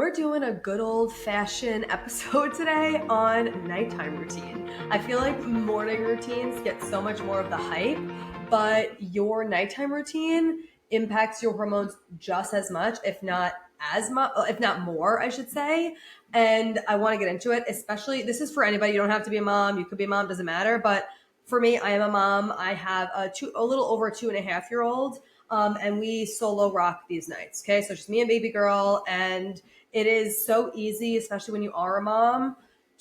We're doing a good old-fashioned episode today on nighttime routine. I feel like morning routines get so much more of the hype, but your nighttime routine impacts your hormones just as much, if not more, I should say. And I want to get into it, especially this is for anybody. You don't have to be a mom. You could be a mom, doesn't matter. But for me, I am a mom. I have a little over 2.5 year old. And we solo rock these nights. Okay. So it's just me and baby girl. And it is so easy, especially when you are a mom,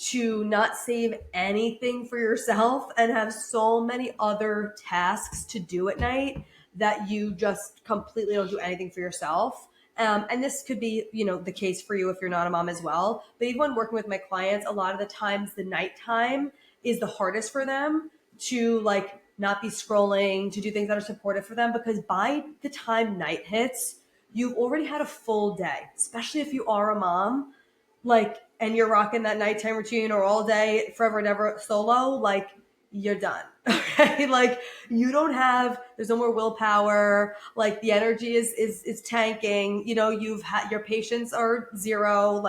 to not save anything for yourself and have so many other tasks to do at night that you just completely don't do anything for yourself. And this could be, the case for you if you're not a mom as well. But even when working with my clients, a lot of the times the nighttime is the hardest for them to not be scrolling, to do things that are supportive for them, because by the time night hits, you've already had a full day, especially if you are a mom, and you're rocking that nighttime routine or all day, forever and ever solo, you're done. Okay. You don't have, there's no more willpower. The energy is tanking, you've had, your patients are zero.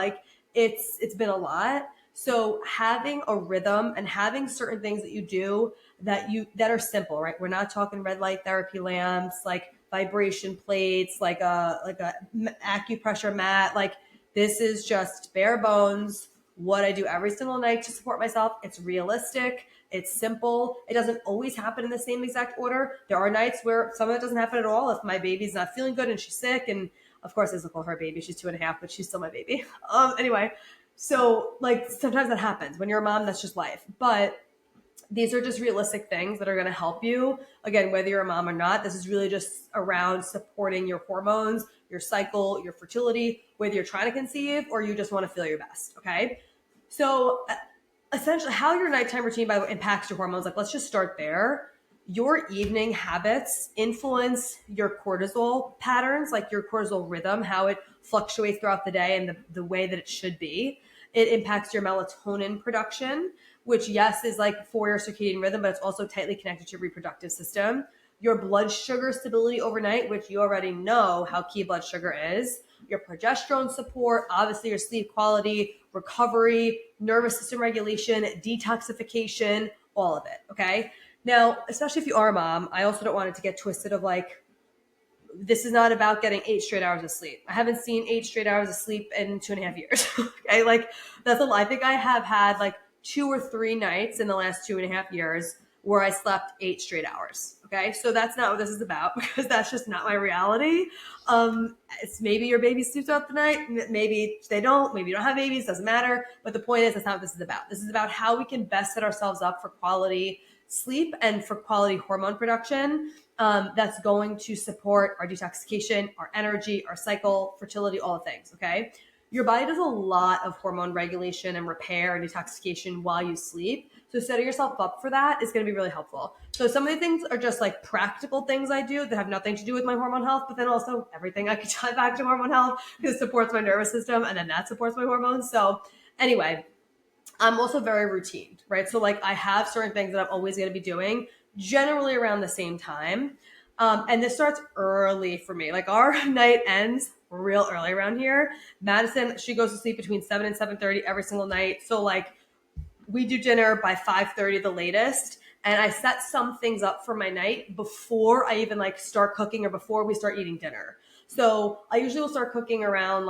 It's been a lot. So having a rhythm and having certain things that you do that are simple, right? We're not talking red light therapy lamps, vibration plates, like a acupressure mat. This is just bare bones. What I do every single night to support myself. It's realistic. It's simple. It doesn't always happen in the same exact order. There are nights where some of it doesn't happen at all. If my baby's not feeling good and she's sick, and of course I still call her baby. She's 2.5, but she's still my baby. Anyway, so sometimes that happens when you're a mom. That's just life. But these are just realistic things that are going to help you. Again, whether you're a mom or not, this is really just around supporting your hormones, your cycle, your fertility, whether you're trying to conceive or you just want to feel your best. Okay. So essentially how your nighttime routine by the way impacts your hormones. Let's just start there. Your evening habits influence your cortisol patterns, your cortisol rhythm, how it fluctuates throughout the day and the way that it should be. It impacts your melatonin production, which yes, is for your circadian rhythm, but it's also tightly connected to your reproductive system. Your blood sugar stability overnight, which you already know how key blood sugar is. Your progesterone support, obviously your sleep quality, recovery, nervous system regulation, detoxification, all of it. Okay. Now, especially if you are a mom, I also don't want it to get twisted of this is not about getting 8 straight hours of sleep. I haven't seen 8 straight hours of sleep in 2.5 years. Okay. That's a lie. I think I have had 2 or 3 nights in the last 2.5 years where I slept 8 straight hours. Okay. So that's not what this is about, because that's just not my reality. It's maybe your baby sleeps throughout the night. Maybe they don't, maybe you don't have babies, doesn't matter. But the point is, that's not what this is about. This is about how we can best set ourselves up for quality sleep and for quality hormone production. That's going to support our detoxification, our energy, our cycle, fertility, all the things. Okay. Your body does a lot of hormone regulation and repair and detoxification while you sleep. So setting yourself up for that is going to be really helpful. So some of the things are just practical things I do that have nothing to do with my hormone health, but then also everything I can tie back to hormone health, because it supports my nervous system and then that supports my hormones. So anyway, I'm also very routine, right? So I have certain things that I'm always going to be doing generally around the same time. And this starts early for me. Our night ends real early around here. Madison, she goes to sleep between 7 and 7:30 every single night. So we do dinner by 5:30 the latest. And I set some things up for my night before I even start cooking or before we start eating dinner. So I usually will start cooking around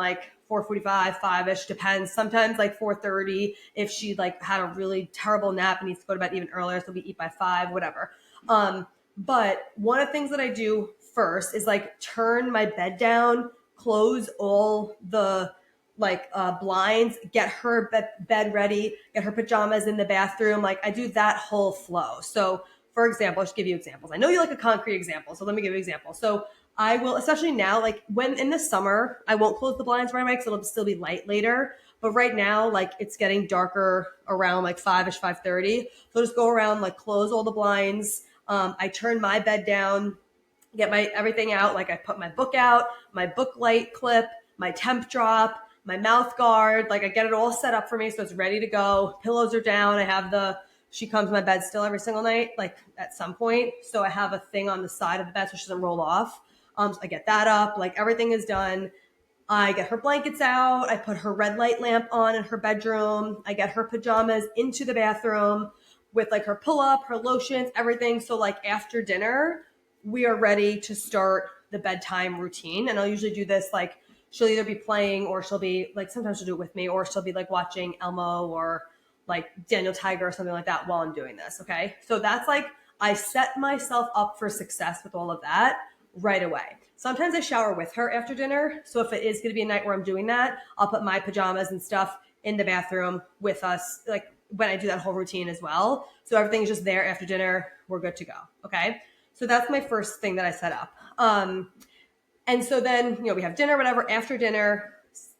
4:45, 5-ish, depends. Sometimes 4:30 if she had a really terrible nap and needs to go to bed even earlier. So we eat by 5, whatever. But one of the things that I do first is turn my bed down, close all the blinds, get her bed ready, get her pajamas in the bathroom. I do that whole flow. So for example, I'll just give you examples. I know you like a concrete example, so let me give you an example. So I will, especially now, when in the summer, I won't close the blinds right away because it'll still be light later. But right now, it's getting darker around 5-ish, 5:30. So I'll just go around, close all the blinds. I turn my bed down, get my everything out. I put my book out, my book light clip, my temp drop, my mouth guard. I get it all set up for me so it's ready to go. Pillows are down. I have she comes to my bed still every single night, at some point. So I have a thing on the side of the bed so she doesn't roll off. So I get that up. Everything is done. I get her blankets out. I put her red light lamp on in her bedroom. I get her pajamas into the bathroom with like her pull-up, her lotions, everything. So like after dinner, we are ready to start the bedtime routine. And I'll usually do this like she'll either be playing or she'll be like, sometimes she'll do it with me, or she'll be like watching Elmo or like Daniel Tiger or something like that while I'm doing this. Okay. So that's like, I set myself up for success with all of that right away. Sometimes I shower with her after dinner. So if it is going to be a night where I'm doing that, I'll put my pajamas and stuff in the bathroom with us, like when I do that whole routine as well. So everything's just there after dinner. We're good to go. Okay. So that's my first thing that I set up. And so then, we have dinner, whatever. After dinner,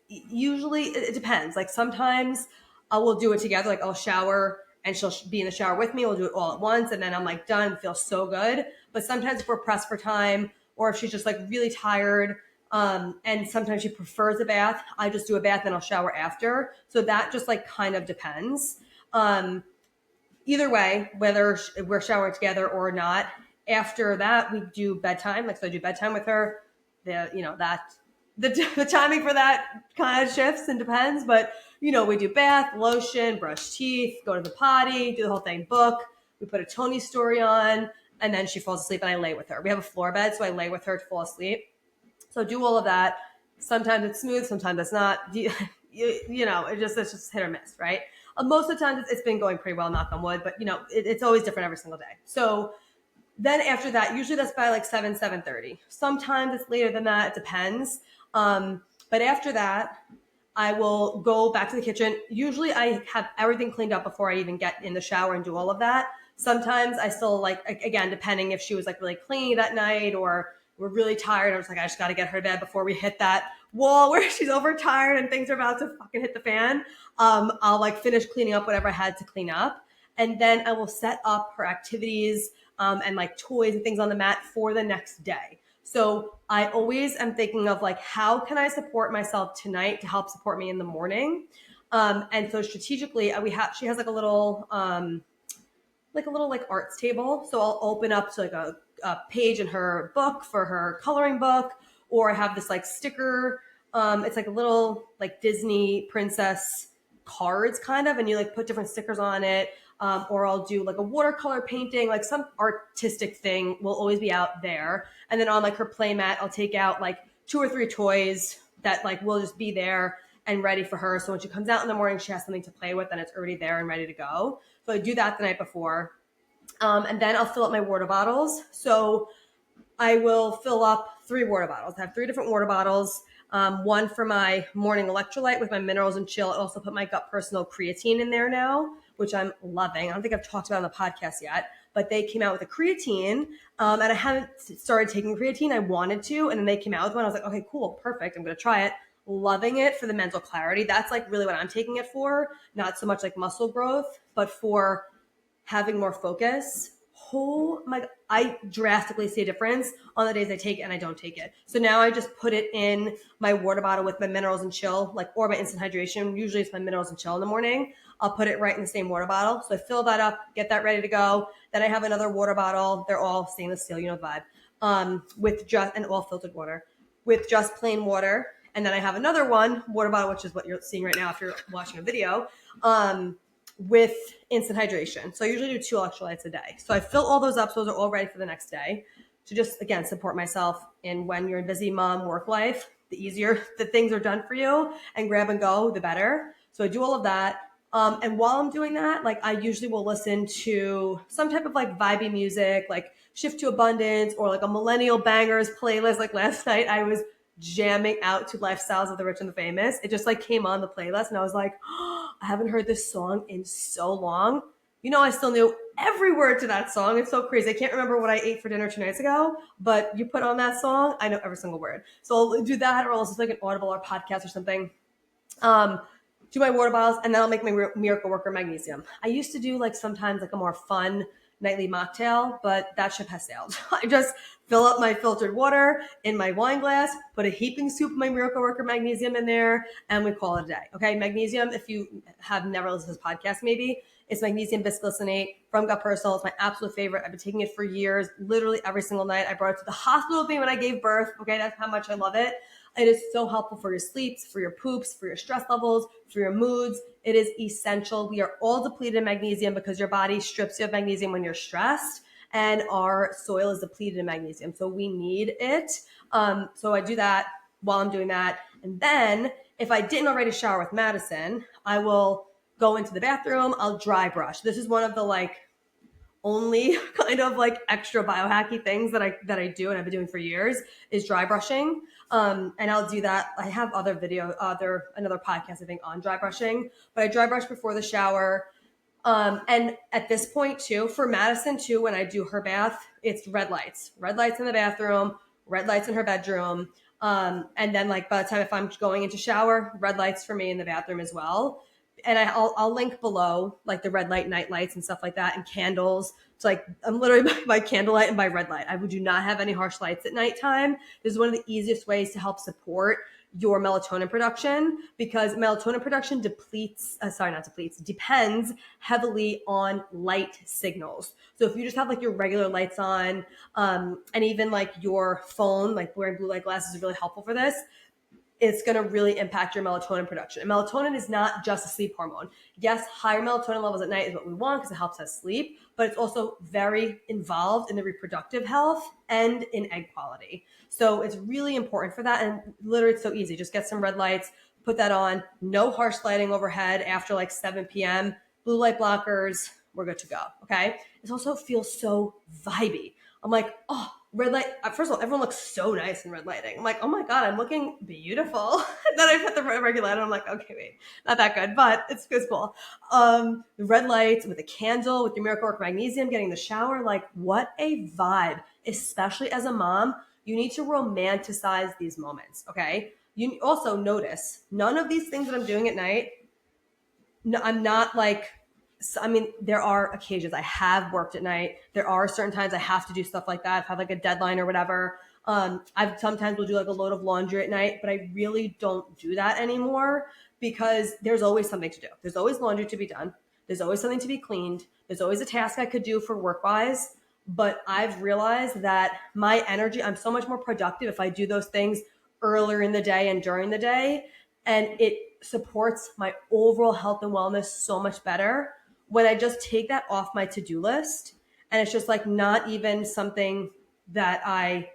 usually it depends. Like sometimes I will do it together. Like I'll shower and she'll be in the shower with me. We'll do it all at once. And then I'm like done, feel so good. But sometimes if we're pressed for time or if she's just like really tired, and sometimes she prefers a bath, I just do a bath and I'll shower after. So that just like kind of depends. Either way, whether we're showering together or not, after that we do bedtime. Like so I do bedtime with her. The timing for that kind of shifts and depends, but we do bath, lotion, brush teeth, go to the potty, do the whole thing, book. We put a Tony story on, and then she falls asleep and I lay with her. We have a floor bed, so I lay with her to fall asleep. So do all of that. Sometimes it's smooth, sometimes it's not. It's just hit or miss, right? Most of the time it's been going pretty well, knock on wood, but it's always different every single day. So then after that, usually that's by like 7:30. Sometimes it's later than that. It depends. But after that, I will go back to the kitchen. Usually I have everything cleaned up before I even get in the shower and do all of that. Sometimes I still like, again, depending if she was like really clingy that night or we're really tired. I was like, I just got to get her to bed before we hit that wall where she's overtired and things are about to fucking hit the fan. I'll like finish cleaning up whatever I had to clean up. And then I will set up her activities and like toys and things on the mat for the next day. So I always am thinking of like, how can I support myself tonight to help support me in the morning? And so strategically, she has like a little arts table. So I'll open up to like a page in her book for her coloring book, or I have this like sticker. It's like a little like Disney princess cards kind of, and you like put different stickers on it. Or I'll do like a watercolor painting, like some artistic thing will always be out there. And then on like her play mat, I'll take out like 2 or 3 toys that like will just be there and ready for her. So when she comes out in the morning, she has something to play with and it's already there and ready to go. So I do that the night before. And then I'll fill up my water bottles. So I will fill up 3 water bottles. I have 3 different water bottles. One for my morning electrolyte with my minerals and chill. I also put my Gut Personal creatine in there now, which I'm loving. I don't think I've talked about on the podcast yet, but they came out with a creatine, and I haven't started taking creatine. I wanted to, and then they came out with one. I was like, okay, cool, perfect. I'm going to try it. Loving it for the mental clarity. That's like really what I'm taking it for. Not so much like muscle growth, but for having more focus. Oh my, I drastically see a difference on the days I take it and I don't take it. So now I just put it in my water bottle with my minerals and chill, like, or my instant hydration. Usually it's my minerals and chill in the morning. I'll put it right in the same water bottle. So I fill that up, get that ready to go. Then I have another water bottle. They're all stainless steel, the vibe, with just, and all filtered water with just plain water. And then I have another water bottle, which is what you're seeing right now if you're watching a video, with instant hydration. So I usually do 2 electrolytes a day. So I fill all those up. So those are all ready for the next day to just, again, support myself. And when you're a busy mom work life, the easier the things are done for you and grab and go, the better. So I do all of that. And while I'm doing that, like I usually will listen to some type of like vibey music, like Shift to Abundance or like a Millennial Bangers playlist. Like last night I was jamming out to Lifestyles of the Rich and the Famous. It just like came on the playlist and I was like, oh, I haven't heard this song in so long. I still knew every word to that song. It's so crazy. I can't remember what I ate for dinner 2 nights ago, but you put on that song, I know every single word. So I'll do that, or I'll listen to like an Audible or podcast or something. Do my water bottles, and then I'll make my Miracle Worker magnesium. I used to do like sometimes like a more fun nightly mocktail, but that ship has sailed. I just fill up my filtered water in my wine glass, put a heaping soup of my Miracle Worker magnesium in there, and we call it a day. Okay, magnesium, if you have never listened to this podcast, maybe, it's magnesium bisglycinate from Gut Personal. It's my absolute favorite. I've been taking it for years, literally every single night. I brought it to the hospital with me when I gave birth. Okay, that's how much I love it. It is so helpful for your sleeps, for your poops, for your stress levels, for your moods. It is essential. We are all depleted in magnesium because your body strips you of magnesium when you're stressed, and our soil is depleted in magnesium. So we need it. So I do that while I'm doing that. And then if I didn't already shower with Madison, I will go into the bathroom. I'll dry brush. This is one of the only kind of extra biohacky things that I do and I've been doing for years is dry brushing. And I'll do that. I have another podcast I think on dry brushing, but I dry brush before the shower. And at this point too, for Madison too, when I do her bath, it's red lights in the bathroom, red lights in her bedroom. And then by the time if I'm going into shower, red lights for me in the bathroom as well. And I'll link below the red light, night lights and stuff like that, and candles. So I'm literally by candlelight and by red light. I do not have any harsh lights at nighttime. This is one of the easiest ways to help support your melatonin production, because melatonin production depends heavily on light signals. So if you just have your regular lights on, and even your phone, wearing blue light glasses is really helpful for this. It's going to really impact your melatonin production. And melatonin is not just a sleep hormone. Yes, higher melatonin levels at night is what we want because it helps us sleep, but it's also very involved in the reproductive health and in egg quality. So it's really important for that. And literally it's so easy. Just get some red lights, put that on, no harsh lighting overhead after 7 p.m., blue light blockers, we're good to go. Okay. It also feels so vibey. I'm oh, red light. First of all, everyone looks so nice in red lighting. I'm oh my God, I'm looking beautiful. Then I put the regular light on. I'm okay, wait, not that good, but it's cool. The red lights with a candle, with your Miracle Work Magnesium, getting the shower, what a vibe. Especially as a mom, you need to romanticize these moments, okay? You also notice none of these things that I'm doing at night, no, I'm not there are occasions I have worked at night. There are certain times I have to do stuff like that. I've had a deadline or whatever. I've sometimes will do a load of laundry at night, but I really don't do that anymore because there's always something to do. There's always laundry to be done. There's always something to be cleaned. There's always a task I could do for work-wise. But I've realized that my energy, I'm so much more productive if I do those things earlier in the day and during the day. And it supports my overall health and wellness so much better when I just take that off my to-do list. And it's just not even something that I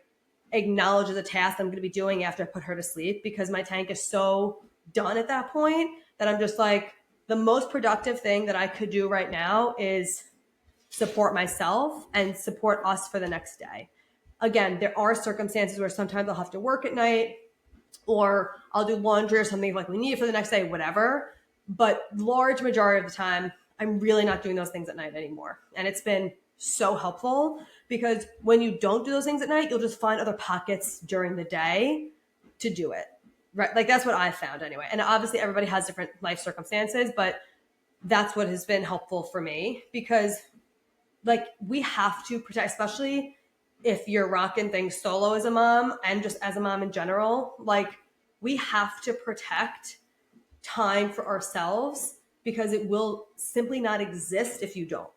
acknowledge as a task I'm going to be doing after I put her to sleep, because my tank is so done at that point that I'm just the most productive thing that I could do right now is support myself and support us for the next day. Again, there are circumstances where sometimes I'll have to work at night, or I'll do laundry or something we need for the next day, whatever. But large majority of the time, I'm really not doing those things at night anymore. And it's been so helpful because when you don't do those things at night, you'll just find other pockets during the day to do it. Right? That's what I found anyway. And obviously everybody has different life circumstances, but that's what has been helpful for me, because we have to protect, especially if you're rocking things solo as a mom and just as a mom in general, we have to protect time for ourselves, because it will simply not exist if you don't.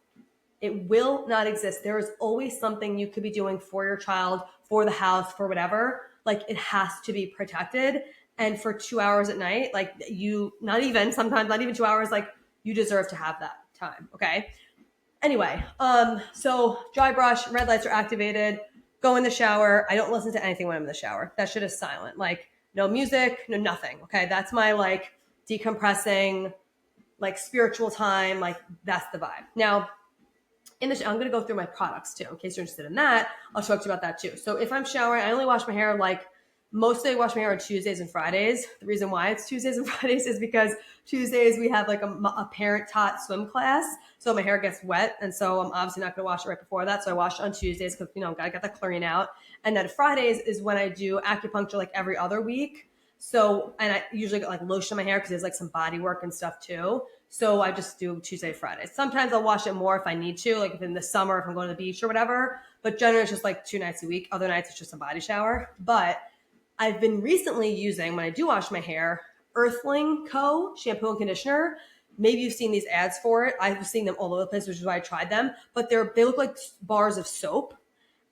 It will not exist. There is always something you could be doing for your child, for the house, for whatever. It has to be protected. And for 2 hours at night, not even 2 hours, you deserve to have that time. Okay. Anyway, so dry brush, red lights are activated, go in the shower. I don't listen to anything when I'm in the shower. That shit is silent. No music, no nothing. Okay. That's my decompressing, spiritual time. That's the vibe. Now, I'm going to go through my products too, in case you're interested in that. I'll talk to you about that too. So if I'm showering, I only wash my hair mostly I wash my hair on Tuesdays and Fridays. The reason why it's Tuesdays and Fridays is because Tuesdays we have a parent taught swim class. So my hair gets wet. And so I'm obviously not going to wash it right before that. So I wash it on Tuesdays because, got to get the chlorine out. And then Fridays is when I do acupuncture every other week. So, and I usually get lotion in my hair because there's some body work and stuff too. So I just do Tuesday, Fridays. Sometimes I'll wash it more if I need to, if in the summer, if I'm going to the beach or whatever. But generally it's just 2 nights a week. Other nights it's just a body shower. But I've been recently using, when I do wash my hair, Earthling Co. shampoo and conditioner. Maybe you've seen these ads for it. I've seen them all over the place, which is why I tried them. But they look like bars of soap.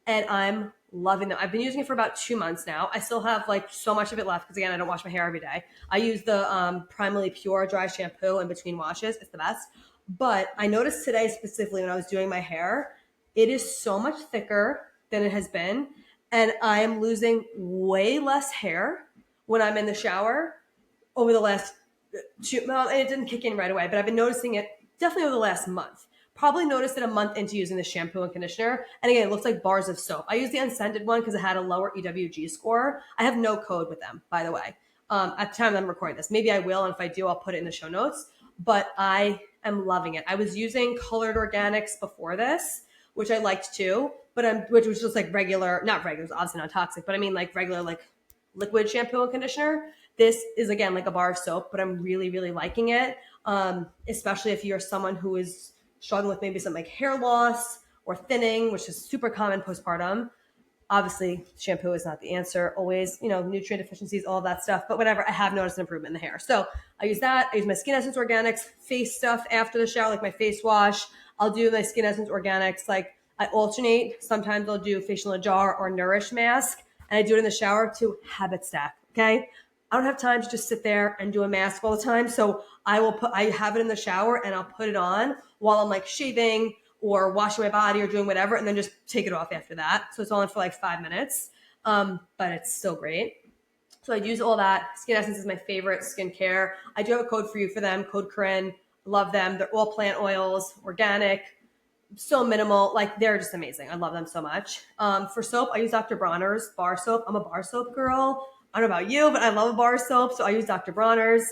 and I'm loving them. I've been using it for about 2 months now. I still have like so much of it left because again, I don't wash my hair every day. I use the Primally Pure dry shampoo in between washes. It's the best. But I noticed today specifically when I was doing my hair, it is so much thicker than it has been, and I am losing way less hair when I'm in the shower over the last well, it didn't kick in right away, but I've been noticing it definitely over the last month. Probably noticed it a month into using the shampoo and conditioner. And again, it looks like bars of soap. I used the unscented one because it had a lower EWG score. I have no code with them, by the way. At the time I'm recording this, maybe I will, and if I do, I'll put it in the show notes. But I am loving it. I was using colored organics before this, which I liked too, which was just like regular, not regular, it's obviously not toxic, but I mean like regular like liquid shampoo and conditioner. This is again like a bar of soap, but I'm really, really liking it. Especially if you're someone who is struggling with maybe some like hair loss or thinning, which is super common postpartum. Obviously, shampoo is not the answer always, nutrient deficiencies, all of that stuff. But whatever, I have noticed an improvement in the hair. So I use that. I use my Skin Essence Organics face stuff after the shower, like my face wash. I'll do my Skin Essence Organics. Like I alternate. Sometimes I'll do facial in a jar or nourish mask. And I do it in the shower to habit stack. Okay. I don't have time to just sit there and do a mask all the time. So I have it in the shower and I'll put it on while I'm like shaving or washing my body or doing whatever, and then just take it off after that. So it's only for like 5 minutes, but it's still great. So I use all that. Skin Essence is my favorite skincare. I do have a code for you for them, code Corinne. Love them. They're all plant oils, organic, so minimal. Like they're just amazing. I love them so much. For soap, I use Dr. Bronner's bar soap. I'm a bar soap girl. I don't know about you, but I love a bar soap. So I use Dr. Bronner's.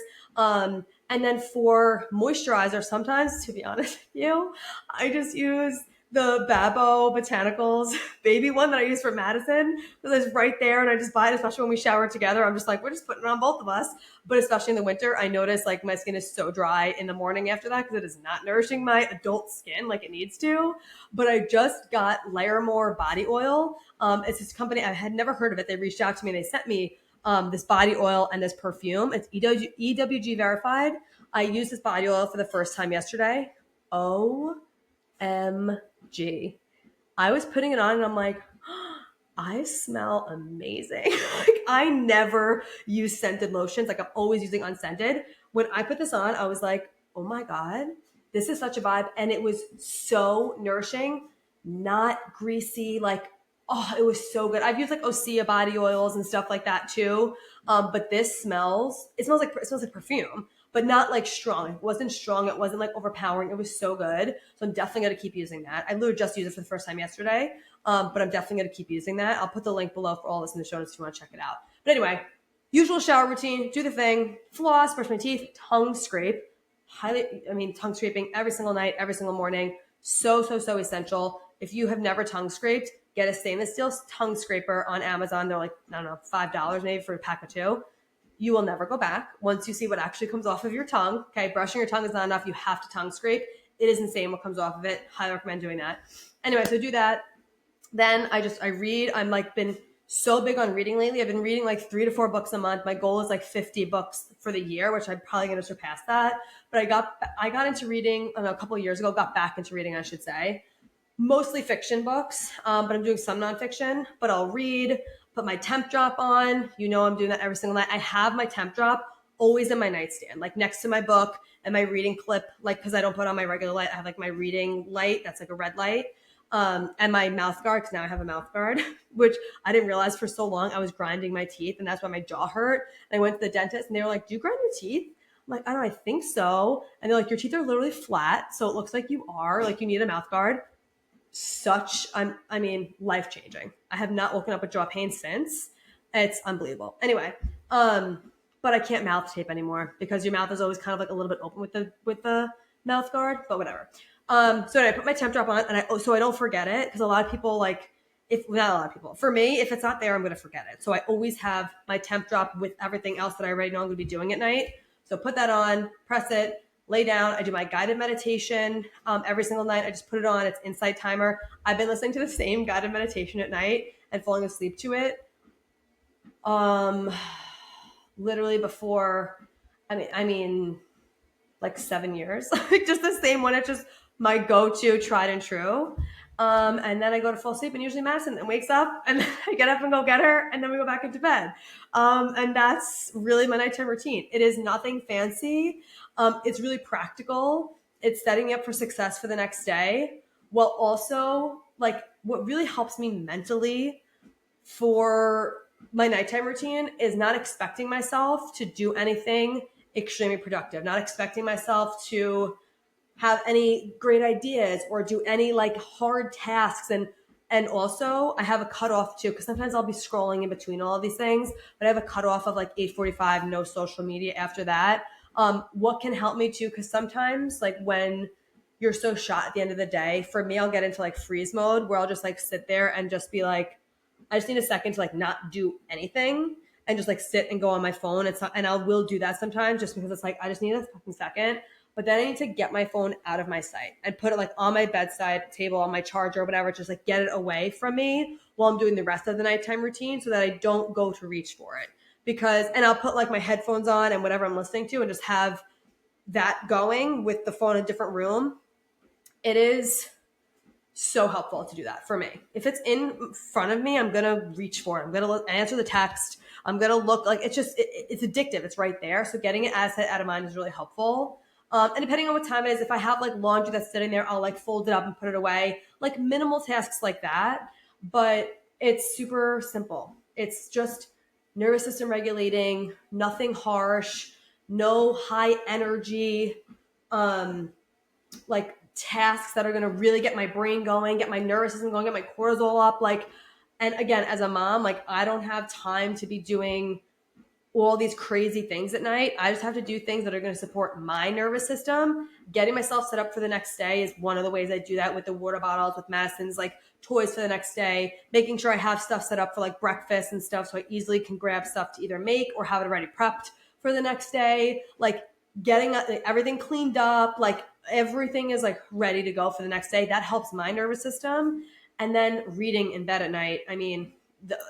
And then for moisturizer, sometimes, to be honest with you, I just use the Babo Botanicals baby one that I use for Madison because it's right there and I just buy it, especially when we shower together. I'm just like, we're just putting it on both of us. But especially in the winter, I notice like my skin is so dry in the morning after that because it is not nourishing my adult skin like it needs to. But I just got Layer More body oil. It's this company, I had never heard of it. They reached out to me and they sent me this body oil and this perfume. It's EWG verified. I used this body oil for the first time yesterday. OMG. I was putting it on and I'm like, I smell amazing. Like I never use scented lotions. Like I'm always using unscented. When I put this on, I was like, oh my God, this is such a vibe. And it was so nourishing, not greasy. Like, oh, it was so good. I've used like Osea body oils and stuff like that too. But this it smells like perfume, but not like strong. It wasn't strong. It wasn't like overpowering. It was so good. So I'm definitely going to keep using that. I literally just used it for the first time yesterday. But I'm definitely going to keep using that. I'll put the link below for all this in the show notes if you want to check it out. But anyway, usual shower routine, do the thing, floss, brush my teeth, tongue scrape. Tongue scraping every single night, every single morning. So essential. If you have never tongue scraped, get a stainless steel tongue scraper on Amazon. They're like, I don't know, $5 maybe for a pack of 2. You will never go back once you see what actually comes off of your tongue. Okay, brushing your tongue is not enough. You have to tongue scrape. It is insane what comes off of it. Highly recommend doing that. Anyway, so do that. Then I read. I'm like been so big on reading lately. I've been reading like 3 to 4 books a month. My goal is like 50 books for the year, which I'm probably going to surpass that. But I got into reading a couple of years ago, got back into reading, I should say. Mostly fiction books, but I'm doing some nonfiction. But I'll read, put my temp drop on. I'm doing that every single night. I have my temp drop always in my nightstand, like next to my book and my reading clip, like because I don't put on my regular light. I have like my reading light that's like a red light. And my mouth guard, because now I have a mouth guard, which I didn't realize for so long I was grinding my teeth, and that's why my jaw hurt. And I went to the dentist, and they were like, "Do you grind your teeth?" I'm like, "I don't know, I think so." And they're like, "Your teeth are literally flat, so it looks like you need a mouth guard." Life changing. I have not woken up with jaw pain since. It's unbelievable. Anyway, but I can't mouth tape anymore because your mouth is always kind of like a little bit open with the mouth guard, but whatever. So I put my temp drop on and so I don't forget it, because a lot of people not a lot of people, for me, if it's not there, I'm going to forget it. So I always have my temp drop with everything else that I already know I'm going to be doing at night. So put that on, press it, lay down. I do my guided meditation every single night. I just put it on. It's Insight Timer. I've been listening to the same guided meditation at night and falling asleep to it. Literally before, like 7 years, like just the same one. It's just my go-to tried and true. And then I go to fall asleep, and usually Madison then wakes up, and then I get up and go get her, and then we go back into bed. And that's really my nighttime routine. It is nothing fancy. It's really practical. It's setting me up for success for the next day, while also like what really helps me mentally for my nighttime routine is not expecting myself to do anything extremely productive, not expecting myself to have any great ideas or do any like hard tasks. And also I have a cutoff too, because sometimes I'll be scrolling in between all of these things, but I have a cutoff of like 8:45, no social media after that. What can help me too, because sometimes like when you're so shot at the end of the day, for me I'll get into like freeze mode where I'll just like sit there and just be like, I just need a second to like not do anything and just like sit and go on my phone. And I will do that sometimes just because it's like I just need a fucking second. But then I need to get my phone out of my sight and put it like on my bedside table, on my charger or whatever, just like get it away from me while I'm doing the rest of the nighttime routine so that I don't go to reach for it. Because, and I'll put like my headphones on and whatever I'm listening to and just have that going with the phone in a different room. It is so helpful to do that for me. If it's in front of me, I'm going to reach for it. I'm going to answer the text. I'm going to look like it's just, it's addictive. It's right there. So getting it out of mind is really helpful. And depending on what time it is, if I have like laundry that's sitting there, I'll like fold it up and put it away, like minimal tasks like that. But it's super simple. It's just nervous system regulating, nothing harsh, no high energy, like tasks that are going to really get my brain going, get my nervous system going, get my cortisol up. Like, and again, as a mom, like I don't have time to be doing all these crazy things at night. I just have to do things that are going to support my nervous system. Getting myself set up for the next day is one of the ways I do that, with the water bottles, with Madison's like toys for the next day, making sure I have stuff set up for like breakfast and stuff so I easily can grab stuff to either make or have it already prepped for the next day. Like getting everything cleaned up, like everything is like ready to go for the next day. That helps my nervous system. And then reading in bed at night, I mean,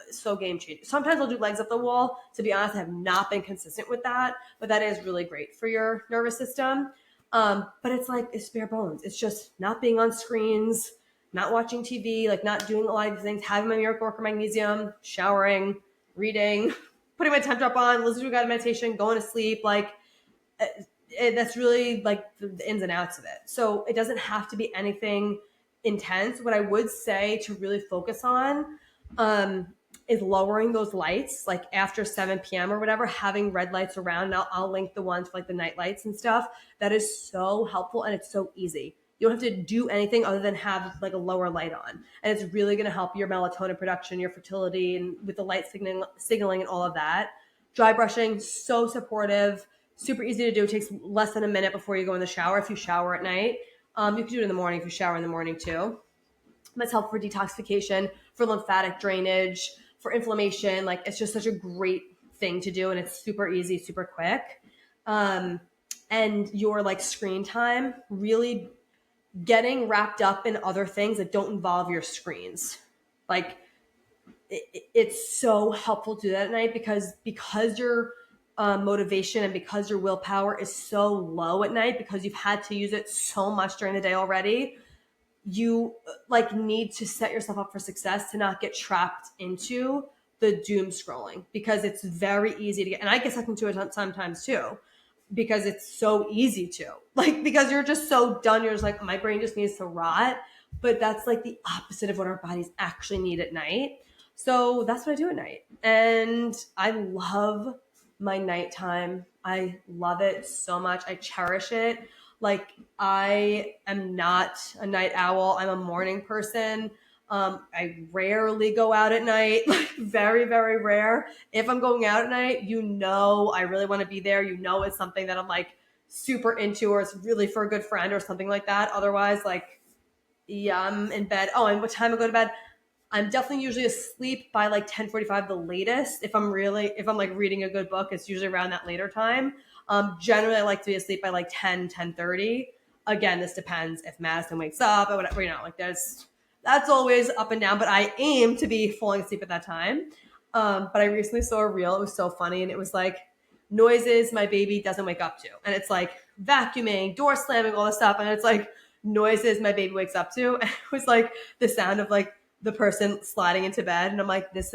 so game changing. Sometimes I'll do legs up the wall. To be honest, I have not been consistent with that, but that is really great for your nervous system. But it's like, it's bare bones. It's just not being on screens, not watching TV, like not doing a lot of things, having my miracle worker magnesium, showering, reading, putting my time drop on, listening to a guided meditation, going to sleep. Like that's really like the ins and outs of it. So it doesn't have to be anything intense. What I would say to really focus on is lowering those lights, like after 7 p.m. or whatever, having red lights around. And I'll link the ones for like the night lights and stuff. That is so helpful and it's so easy. You don't have to do anything other than have like a lower light on. And it's really going to help your melatonin production, your fertility, and with the light signaling and all of that. Dry brushing, so supportive, super easy to do. It takes less than a minute before you go in the shower if you shower at night. You can do it in the morning if you shower in the morning too. That's helpful for detoxification, for lymphatic drainage, for inflammation. Like it's just such a great thing to do, and it's super easy, super quick. And your like screen time, really getting wrapped up in other things that don't involve your screens. Like it's so helpful to do that at night because your motivation and because your willpower is so low at night because you've had to use it so much during the day already. You like need to set yourself up for success to not get trapped into the doom scrolling, because it's very easy to get, and I get sucked into it sometimes too, because it's so easy to, like, because you're just so done. You're just like, my brain just needs to rot. But that's like the opposite of what our bodies actually need at night. So that's what I do at night. And I love my nighttime. I love it so much. I cherish it. Like I am not a night owl. I'm a morning person. I rarely go out at night, like very, very rare. If I'm going out at night, I really want to be there. It's something that I'm like super into, or it's really for a good friend or something like that. Otherwise, like, yeah, I'm in bed. Oh, and what time I go to bed? I'm definitely usually asleep by like 10:45 the latest. If I'm like reading a good book, it's usually around that later time. Generally I like to be asleep by like 10:30. Again, this depends if Madison wakes up or whatever, like that's always up and down, but I aim to be falling asleep at that time. But I recently saw a reel. It was so funny. And it was like noises my baby doesn't wake up to. And it's like vacuuming, door slamming, all this stuff. And it's like noises my baby wakes up to. And it was like the sound of like the person sliding into bed. And I'm like, it's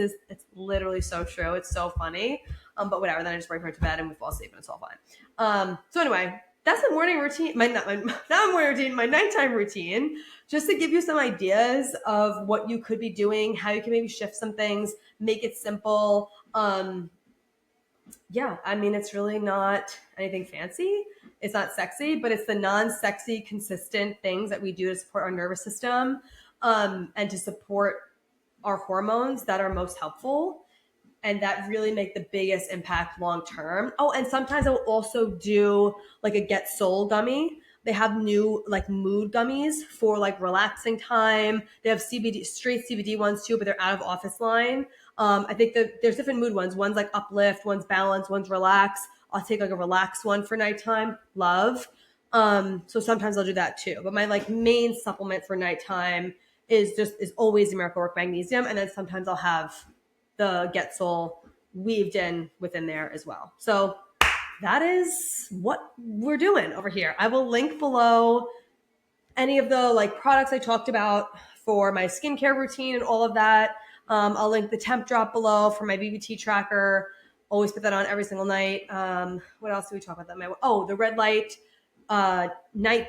literally so true. It's so funny. But whatever. Then I just bring her to bed and we fall asleep and it's all fine. So anyway, that's the morning routine. Not morning routine, my nighttime routine, just to give you some ideas of what you could be doing, how you can maybe shift some things, make it simple. Yeah, I mean, it's really not anything fancy. It's not sexy, but it's the non-sexy, consistent things that we do to support our nervous system, and to support our hormones that are most helpful and that really make the biggest impact long term. Oh, and sometimes I will also do like a Get Soul gummy. They have new like mood gummies for like relaxing time. They have CBD, straight CBD ones too, but they're out of office line. I think that there's different mood ones. One's like uplift, one's balance, one's relax. I'll take like a relaxed one for nighttime. Love. So sometimes I'll do that too. But my like main supplement for nighttime is always the Miracle Work Magnesium. And then sometimes I'll have the Get Soul weaved in within there as well. So that is what we're doing over here. I will link below any of the like products I talked about for my skincare routine and all of that. I'll link the temp drop below for my BBT tracker. Always put that on every single night. What else do we talk about that? The red light, night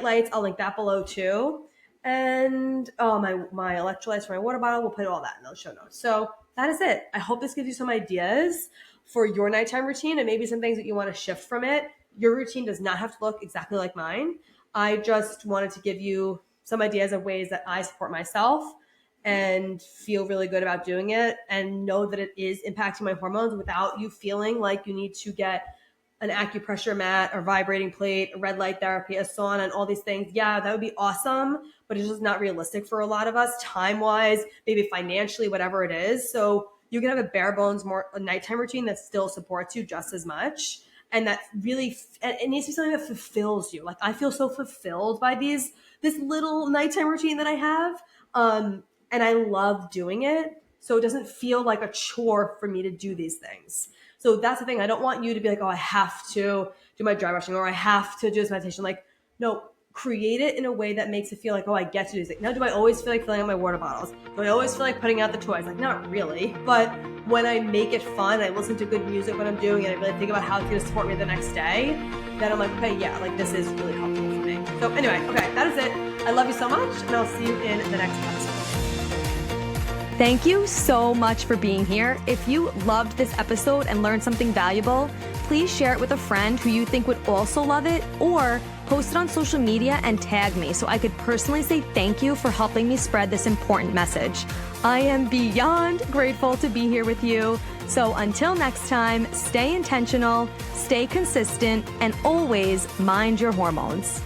lights. I'll link that below too. And my electrolytes for my water bottle, we'll put all that in those show notes. So that is it. I hope this gives you some ideas for your nighttime routine and maybe some things that you want to shift from it. Your routine does not have to look exactly like mine. I just wanted to give you some ideas of ways that I support myself and feel really good about doing it and know that it is impacting my hormones without you feeling like you need to get an acupressure mat or vibrating plate, a red light therapy, a sauna, and all these things. Yeah, that would be awesome, but it's just not realistic for a lot of us, time-wise, maybe financially, whatever it is. So you can have a bare bones, a nighttime routine that still supports you just as much. And that really, it needs to be something that fulfills you. Like I feel so fulfilled by this little nighttime routine that I have. And I love doing it. So it doesn't feel like a chore for me to do these things. So that's the thing. I don't want you to be like, oh, I have to do my dry brushing or I have to do this meditation. Like, no, create it in a way that makes it feel like, oh, I get to do this. Like, now, do I always feel like filling out my water bottles? Do I always feel like putting out the toys? Like, not really. But when I make it fun, I listen to good music when I'm doing it, I really think about how it's going to support me the next day, then I'm like, okay, yeah, like this is really helpful for me. So anyway, okay, that is it. I love you so much, and I'll see you in the next episode. Thank you so much for being here. If you loved this episode and learned something valuable, please share it with a friend who you think would also love it, or post it on social media and tag me so I could personally say thank you for helping me spread this important message. I am beyond grateful to be here with you. So until next time, stay intentional, stay consistent, and always mind your hormones.